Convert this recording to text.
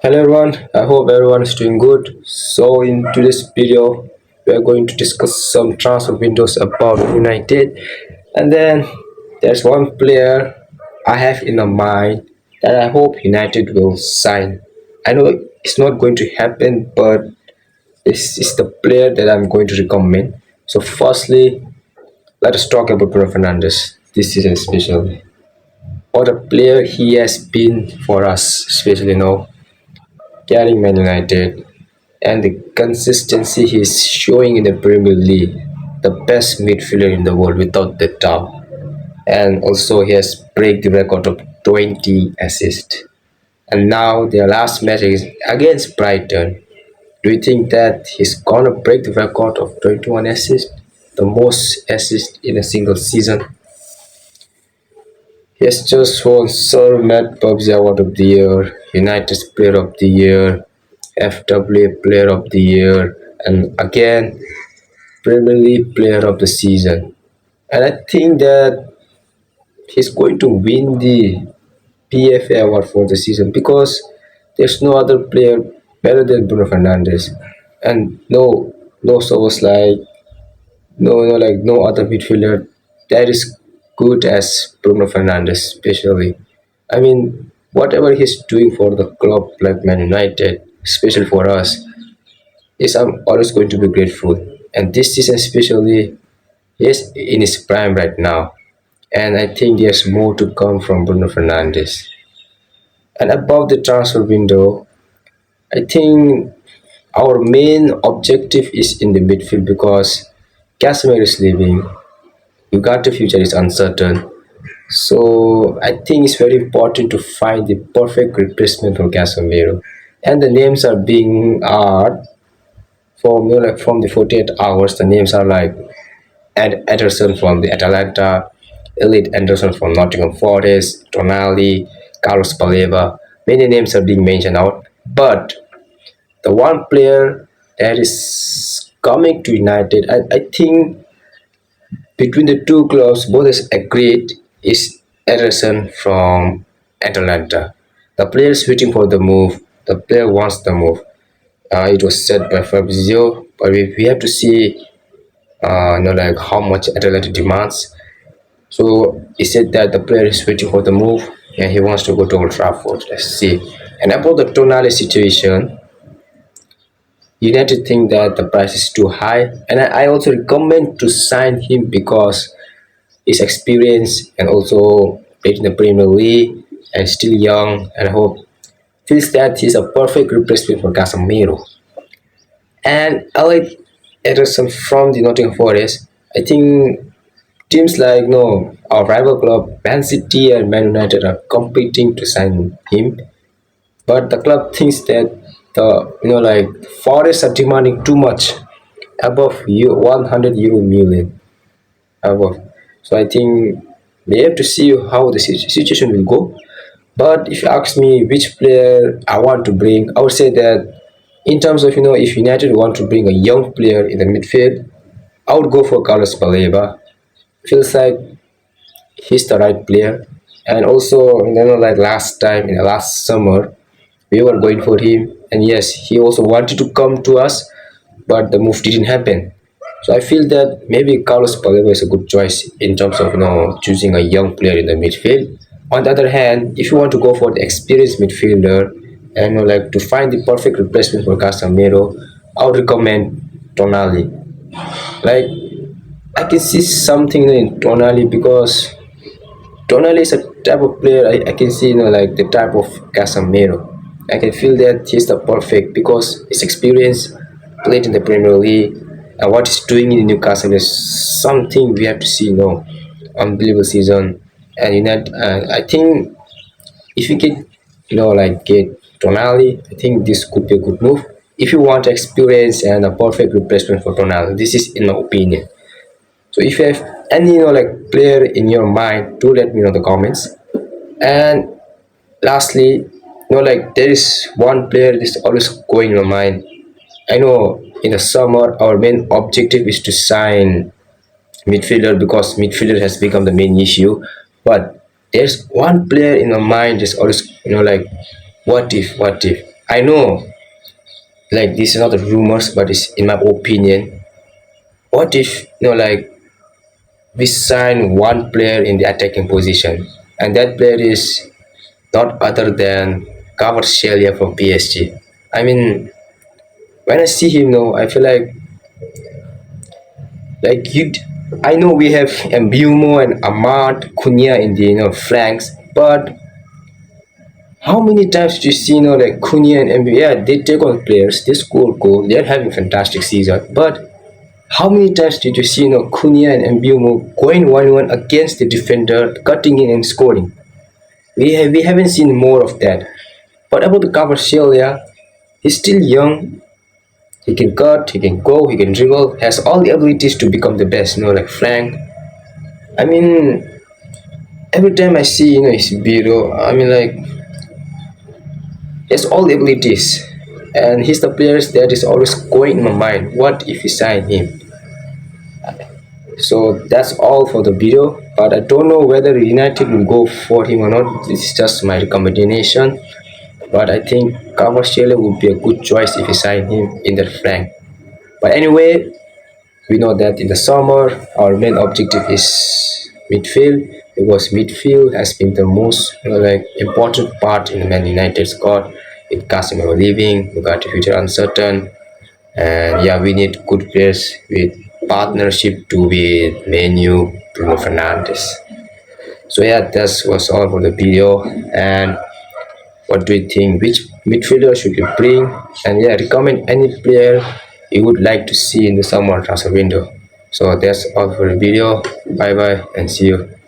Hello everyone, I hope everyone is doing good. So in today's video, we are going to discuss some transfer windows about United. And then there's one player I have in my mind that I hope United will sign. I know it's not going to happen, but this is the player that I'm going to recommend. So firstly, let us talk about Bruno Fernandes. This is especially what a player he has been for us, especially now carrying Man United and the consistency he's showing in the Premier League, the best midfielder in the world without the doubt. And also he has break the record of 20 assists. And now their last match is against Brighton. Do you think that he's gonna break the record of 21 assists? The most assists in a single season. He has just won Sir Matt Pubsy Award of the Year, United's Player of the Year, FWA Player of the Year, and again Premier League Player of the Season. And I think that he's going to win the PFA award for the season because there's no other player better than Bruno Fernandes, and no source like no other midfielder that is good as Bruno Fernandes, especially. I mean, whatever he's doing for the club like Man United, especially for us, is I'm always going to be grateful. And this season especially, he is in his prime right now. And I think there's more to come from Bruno Fernandes. And about the transfer window, I think our main objective is in the midfield because Casemiro is leaving. Ugarte future is uncertain. So I think it's very important to find the perfect replacement for Casemiro. And the names are being from like from the 48 hours. The names are like Ederson from the Atalanta, Elliot Anderson from Nottingham Forest, Tonali, Carlos Baleba. Many names are being mentioned out, but the one player that is coming to United, I think between the two clubs, both is agreed is Ederson from Atalanta. The player is waiting for the move. The player wants the move. It was said by Fabrizio, but we have to see, like how much Atalanta demands. So he said that the player is waiting for the move and he wants to go to Old Trafford. Let's see. And about the Tonali situation, United think that the price is too high, and I also recommend to sign him because his experience and also played in the Premier League and still young, and I hope feels that he's a perfect replacement for Casemiro. And I like Ederson from the Nottingham Forest. I think teams like no our rival club Man City and Man United are competing to sign him, but the club thinks that the like Forest are demanding too much above 100 euro million above. So I think we have to see how the situation will go. But if you ask me which player I want to bring, I would say that in terms of if United want to bring a young player in the midfield, I would go for Carlos Baleba. Feels like he's the right player. And also, like last time in the last summer, we were going for him, and yes, he also wanted to come to us, but the move didn't happen. So I feel that maybe Carlos Baleba is a good choice in terms of choosing a young player in the midfield. On the other hand, if you want to go for the experienced midfielder and like to find the perfect replacement for Casemiro, I would recommend Tonali. Like I can see something in Tonali because Tonali is a type of player I can see, like the type of Casemiro. I can feel that he's the perfect because his experience played in the Premier League and what he's doing in Newcastle is something we have to see, unbelievable season. And I think if you can, like get Tonali, I think this could be a good move. If you want experience and a perfect replacement for Tonali, this is in my opinion. So if you have any like player in your mind, do let me know in the comments. And lastly, like there is one player that is always going in my mind. I know in the summer our main objective is to sign midfielder because midfielder has become the main issue. But there's one player in my mind that's always like what if? I know, like this is not the rumors, but it's in my opinion. What if like we sign one player in the attacking position, and that player is not other than Kvaratskhelia from PSG. I mean, when I see him now, I feel like you. I know we have Mbumo and Ahmad Cunha in the flanks, but how many times do you see like Cunha and Mbumo? Yeah, they take on players, they score goal, they're having fantastic season, but how many times did you see Cunha and Mbumo going 1-1 against the defender, cutting in and scoring? We haven't seen more of that. But about the Kvaratskhelia, he's still young. He can cut, he can go, he can dribble, has all the abilities to become the best, like flank. I mean, every time I see, his video, I mean, like, he has all the abilities. And he's the players that is always going in my mind. What if we sign him? So that's all for the video. But I don't know whether United will go for him or not. This is just my recommendation. But I think Kvaratskhelia would be a good choice if we sign him in that flank. But anyway, we know that in the summer, our main objective is midfield because midfield has been the most like important part in the Man United squad. With Casemiro leaving, we got the future uncertain, and yeah, we need good players with partnership to with Menu, Bruno Fernandes. So yeah, that was all for the video. And what do you think? Which midfielder should you bring? And yeah, recommend any player you would like to see in the summer transfer window. So that's all for the video. Bye bye and see you.